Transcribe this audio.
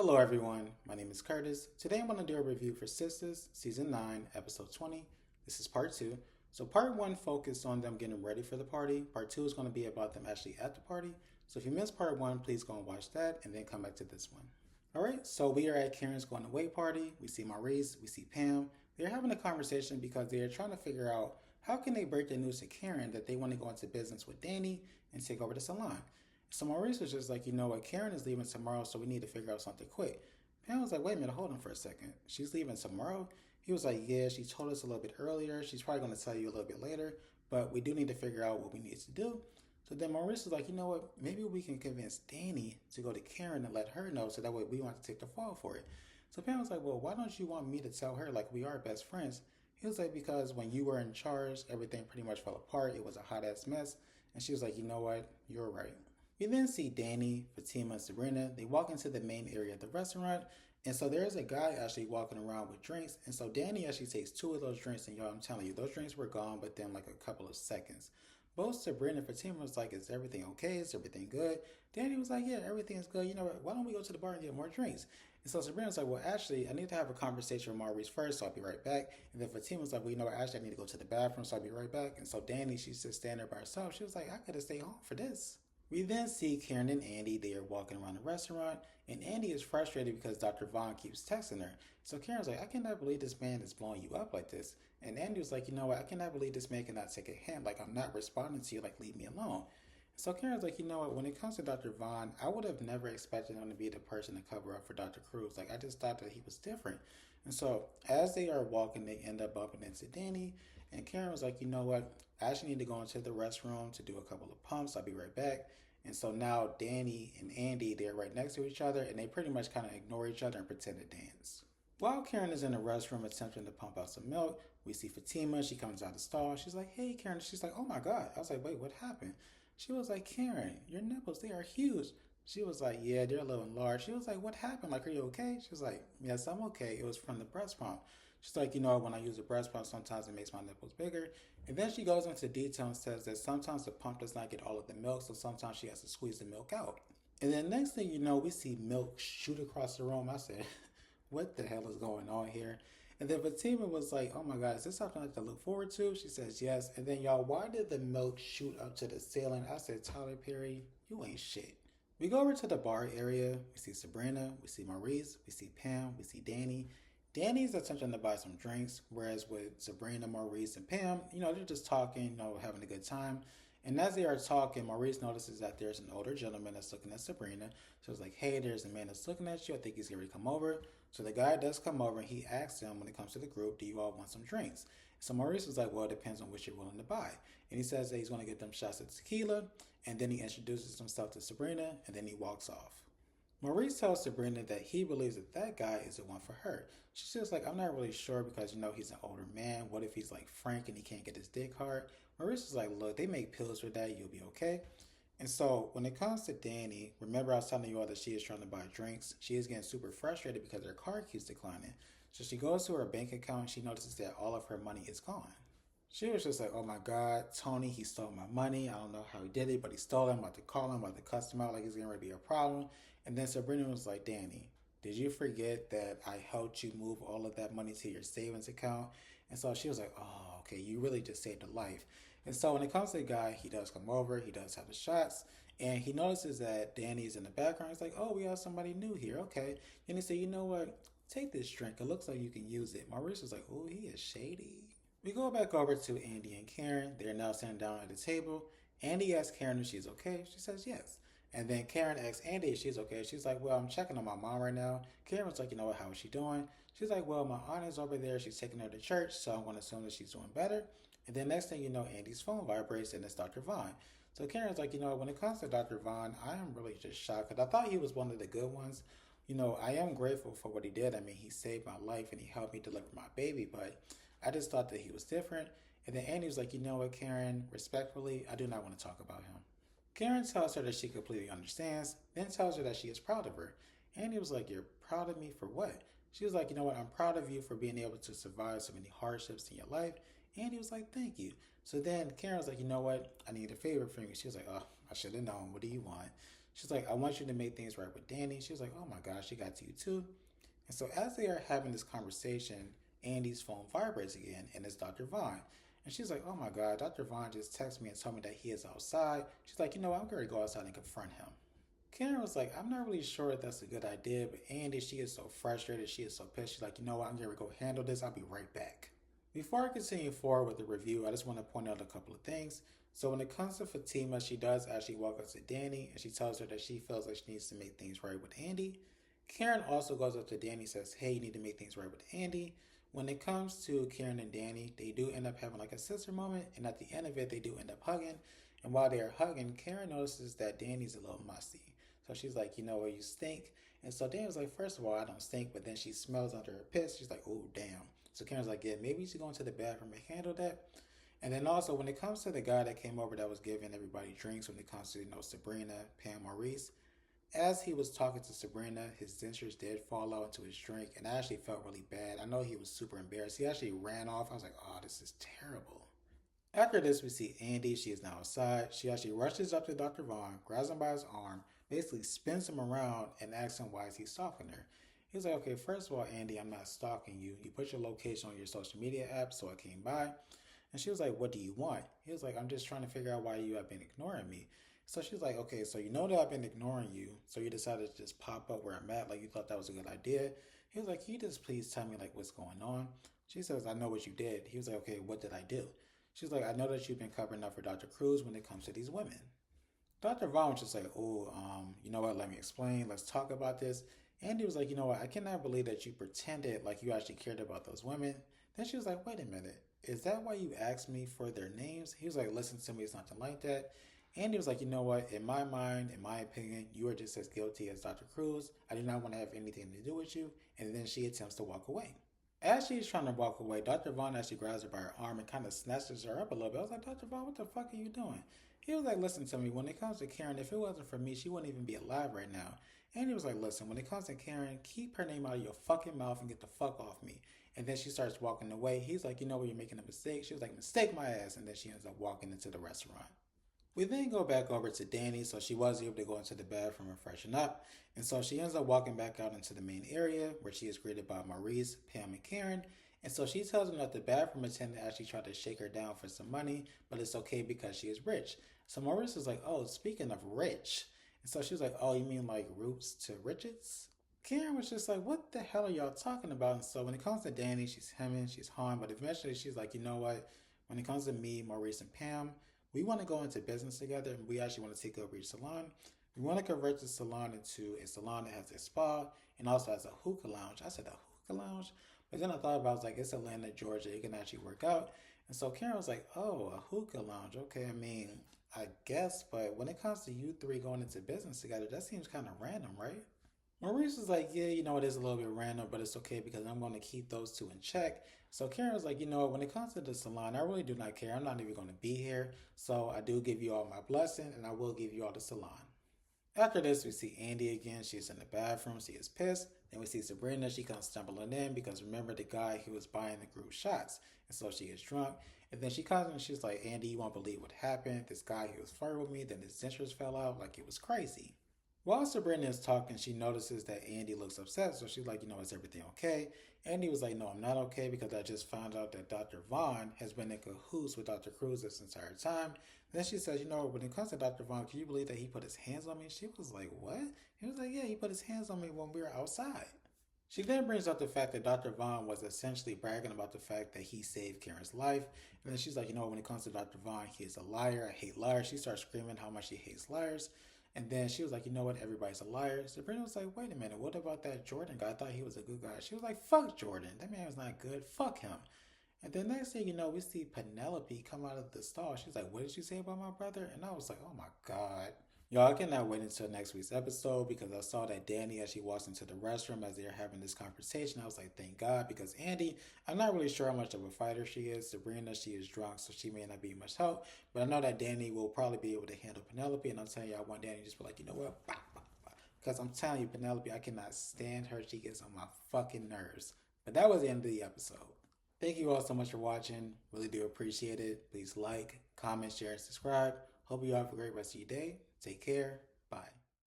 Hello everyone, my name is Curtis. Today I'm going to do a review for Sistas, Season 9, Episode 20. This is Part 2. So Part 1 focused on them getting ready for the party. Part 2 is going to be about them actually at the party. So if you missed Part 1, please go and watch that and then come back to this one. Alright, so we are at Karen's going away party. We see Maurice, we see Pam. They're having a conversation because they're trying to figure out how can they break the news to Karen that they want to go into business with Danny and take over the salon. So Maurice was just like, you know what, Karen is leaving tomorrow, so we need to figure out something quick. Pam was like, wait a minute, hold on for a second. She's leaving tomorrow? He was like, yeah, she told us a little bit earlier. She's probably going to tell you a little bit later, but we do need to figure out what we need to do. So then Maurice was like, you know what, maybe we can convince Danny to go to Karen and let her know so that way we want to take the fall for it. So Pam was like, well, why don't you want me to tell her like we are best friends? He was like, because when you were in charge, everything pretty much fell apart. It was a hot ass mess. And she was like, you know what, you're right. We then see Danny, Fatima, and Sabrina. They walk into the main area of the restaurant, and so there's a guy actually walking around with drinks. And so Danny actually takes two of those drinks, and y'all, I'm telling you, those drinks were gone within like a couple of seconds. Both Sabrina and Fatima was like, is everything okay? Is everything good? Danny was like, yeah, everything is good. You know what? Why don't we go to the bar and get more drinks? And so Sabrina was like, well, actually, I need to have a conversation with Maurice first, so I'll be right back. And then Fatima was like, well, you know what? Actually, I need to go to the bathroom, so I'll be right back. And so Danny, she's just standing there by herself. She was like, I could have stayed home for this. We then see Karen and Andy. They are walking around the restaurant, and Andy is frustrated because Dr. Vaughn keeps texting her. So Karen's like, I cannot believe this man is blowing you up like this. And Andy was like, you know what, I cannot believe this man cannot take a hint. Like, I'm not responding to you, like, leave me alone. So Karen's like, you know what, when it comes to Dr. Vaughn, I would have never expected him to be the person to cover up for Dr. Cruz. Like, I just thought that he was different. And so as they are walking, they end up bumping into Danny. And Karen was like, you know what, I actually need to go into the restroom to do a couple of pumps. I'll be right back. And so now Danny and Andy, they're right next to each other, and they pretty much kind of ignore each other and pretend to dance. While Karen is in the restroom attempting to pump out some milk, we see Fatima. She comes out the stall. She's like, hey, Karen. She's like, oh my God. I was like, wait, what happened? She was like, Karen, your nipples, they are huge. She was like, yeah, they're a little enlarged. She was like, what happened? Like, are you okay? She was like, yes, I'm okay. It was from the breast pump. She's like, you know, when I use a breast pump, sometimes it makes my nipples bigger. And then she goes into detail and says that sometimes the pump does not get all of the milk, so sometimes she has to squeeze the milk out. And then next thing you know, we see milk shoot across the room. I said, what the hell is going on here? And then Fatima was like, oh my God, is this something I have to look forward to? She says, yes. And then y'all, why did the milk shoot up to the ceiling? I said, Tyler Perry, you ain't shit. We go over to the bar area. We see Sabrina, we see Maurice, we see Pam, we see Danny. Danny's attempting to buy some drinks, whereas with Sabrina, Maurice, and Pam, you know, they're just talking, you know, having a good time. And as they are talking, Maurice notices that there's an older gentleman that's looking at Sabrina. So it's like, hey, there's a man that's looking at you. I think he's going to come over. So the guy does come over and he asks them when it comes to the group, do you all want some drinks? So Maurice was like, well, it depends on what you're willing to buy. And he says that he's going to get them shots of tequila. And then he introduces himself to Sabrina and then he walks off. Maurice tells Sabrina that he believes that that guy is the one for her. She's just like, I'm not really sure because, you know, he's an older man. What if he's like Frank and he can't get his dick hard? Maurice is like, look, they make pills for that. You'll be okay. And so when it comes to Danny, remember I was telling you all that she is trying to buy drinks. She is getting super frustrated because her card keeps declining. So she goes to her bank account and she notices that all of her money is gone. She was just like, oh my God, Tony, he stole my money. I don't know how he did it, but he stole it. I'm about to call him, I'm about to cuss him out like it's going to be a problem. And then Sabrina was like, Danny, did you forget that I helped you move all of that money to your savings account? And so she was like, oh, okay, you really just saved a life. And so when it comes to the guy, he does come over, he does have the shots, and he notices that Danny's in the background. He's like, oh, we have somebody new here, okay. And he said, you know what, take this drink. It looks like you can use it. Maurice was like, oh, he is shady. We go back over to Andy and Karen. They're now sitting down at the table. Andy asks Karen if she's okay. She says yes. And then Karen asks Andy if she's okay. She's like, well, I'm checking on my mom right now. Karen was like, you know what, how is she doing? She's like, well, my aunt is over there. She's taking her to church, so I'm going to assume that she's doing better. And then next thing you know, Andy's phone vibrates and it's Dr. Vaughn. So Karen's like, you know, when it comes to Dr. Vaughn, I am really just shocked because I thought he was one of the good ones. You know, I am grateful for what he did. I mean, he saved my life and he helped me deliver my baby, but I just thought that he was different. And then Andy was like, you know what, Karen, respectfully, I do not want to talk about him. Karen tells her that she completely understands, then tells her that she is proud of her. Andy was like, you're proud of me for what? She was like, you know what, I'm proud of you for being able to survive so many hardships in your life. Andy was like, thank you. So then Karen was like, you know what, I need a favor from you. She was like, oh, I should have known. What do you want? She's like, I want you to make things right with Danny. She was like, oh my gosh, she got to you too. And so as they are having this conversation, Andy's phone vibrates again, and it's Dr. Vaughn. And she's like, oh my God, Dr. Vaughn just texted me and told me that he is outside. She's like, you know what, I'm going to go outside and confront him. Karen was like, I'm not really sure if that's a good idea, but Andy, she is so frustrated. She is so pissed. She's like, you know what, I'm going to go handle this. I'll be right back. Before I continue forward with the review, I just want to point out a couple of things. So when it comes to Fatima, she does actually walk up to Danny and she tells her that she feels like she needs to make things right with Andy. Karen also goes up to Danny and says, hey, you need to make things right with Andy. When it comes to Karen and Danny, they do end up having like a sister moment, and at the end of it, they do end up hugging. And while they are hugging, Karen notices that Danny's a little musty. So she's like, you know what, you stink. And so Danny's like, first of all, I don't stink, but then she smells under her piss. She's like, oh, damn. So Karen's like, yeah, maybe you should go into the bathroom and handle that. And then also, when it comes to the guy that came over that was giving everybody drinks, when it comes to, Sabrina, Pam, Maurice, as he was talking to Sabrina, his dentures did fall out into his drink, and I actually felt really bad. I know he was super embarrassed. He actually ran off. I was like, oh, this is terrible. After this, we see Andy. She is now outside. She actually rushes up to Dr. Vaughn, grabs him by his arm, basically spins him around, and asks him why is he stalking her. He's like, okay, first of all, Andy, I'm not stalking you. You put your location on your social media app, so I came by. And she was like, what do you want? He was like, I'm just trying to figure out why you have been ignoring me. So she's like, okay, so you know that I've been ignoring you, so you decided to just pop up where I'm at, like you thought that was a good idea. He was like, can you just please tell me like what's going on? She says, I know what you did. He was like, okay, what did I do? She's like, I know that you've been covering up for Dr. Cruz when it comes to these women. Dr. Vaughn was just like, oh, you know what, let me explain. Let's talk about this. Andy was like, you know what, I cannot believe that you pretended like you actually cared about those women. Then she was like, wait a minute, is that why you asked me for their names? He was like, listen to me, it's nothing like that. Andy was like, you know what, in my mind, in my opinion, you are just as guilty as Dr. Cruz. I do not want to have anything to do with you. And then she attempts to walk away. As she's trying to walk away, Dr. Vaughn actually grabs her by her arm and kind of snatches her up a little bit. I was like, Dr. Vaughn, what the fuck are you doing? He was like, listen to me, when it comes to Karen, if it wasn't for me, she wouldn't even be alive right now. And he was like, listen, when it comes to Karen, keep her name out of your fucking mouth and get the fuck off me. And then she starts walking away. He's like, you know what, you're making a mistake. She was like, mistake my ass. And then she ends up walking into the restaurant. We then go back over to Danny, so she was able to go into the bathroom and freshen up. And so she ends up walking back out into the main area where she is greeted by Maurice, Pam, and Karen. And so she tells them that the bathroom attendant actually tried to shake her down for some money, but it's okay because she is rich. So Maurice is like, oh, speaking of rich. And so she was like, oh, you mean like roots to riches? Karen was just like, what the hell are y'all talking about? And so when it comes to Danny, she's hemming, she's hawing, but eventually she's like, you know what? When it comes to me, Maurice, and Pam, we want to go into business together, and we actually want to take over each salon. We want to convert the salon into a salon that has a spa and also has a hookah lounge. I said a hookah lounge, but then I thought about it, I was like, it's Atlanta, Georgia. It can actually work out. And so Karen was like, oh, a hookah lounge. Okay, I mean, I guess, but when it comes to you three going into business together, that seems kind of random, right? Maurice was like, yeah, it is a little bit random, but it's okay because I'm going to keep those two in check. So Karen was like, when it comes to the salon, I really do not care. I'm not even going to be here. So I do give you all my blessing, and I will give you all the salon. After this, we see Andy again. She's in the bathroom. She is pissed. Then we see Sabrina. She comes stumbling in because remember the guy who was buying the group shots. And so she is drunk. And then she comes and she's like, Andy, you won't believe what happened. This guy, he was flirting with me. Then his dentures fell out. Like, it was crazy. While Sabrina is talking, she notices that Andy looks upset, so she's like, is everything okay? Andy was like, no, I'm not okay because I just found out that Dr. Vaughn has been in cahoots with Dr. Cruz this entire time. And then she says, when it comes to Dr. Vaughn, can you believe that he put his hands on me? She was like, what? He was like, yeah, he put his hands on me when we were outside. She then brings up the fact that Dr. Vaughn was essentially bragging about the fact that he saved Karen's life. And then she's like, when it comes to Dr. Vaughn, he is a liar. I hate liars. She starts screaming how much she hates liars. And then she was like, you know what? Everybody's a liar. Sabrina was like, wait a minute. What about that Jordan guy? I thought he was a good guy. She was like, fuck Jordan. That man was not good. Fuck him. And then next thing you know, we see Penelope come out of the stall. She's like, what did you say about my brother? And I was like, oh my God. Y'all, I cannot wait until next week's episode because I saw that Danny actually walks into the restroom as they're having this conversation. I was like, thank God, because Andy, I'm not really sure how much of a fighter she is. Sabrina, she is drunk, so she may not be much help. But I know that Danny will probably be able to handle Penelope. And I'm telling you, I want Danny to just be like, you know what? Because I'm telling you, Penelope, I cannot stand her. She gets on my fucking nerves. But that was the end of the episode. Thank you all so much for watching. Really do appreciate it. Please like, comment, share, and subscribe. Hope you all have a great rest of your day. Take care.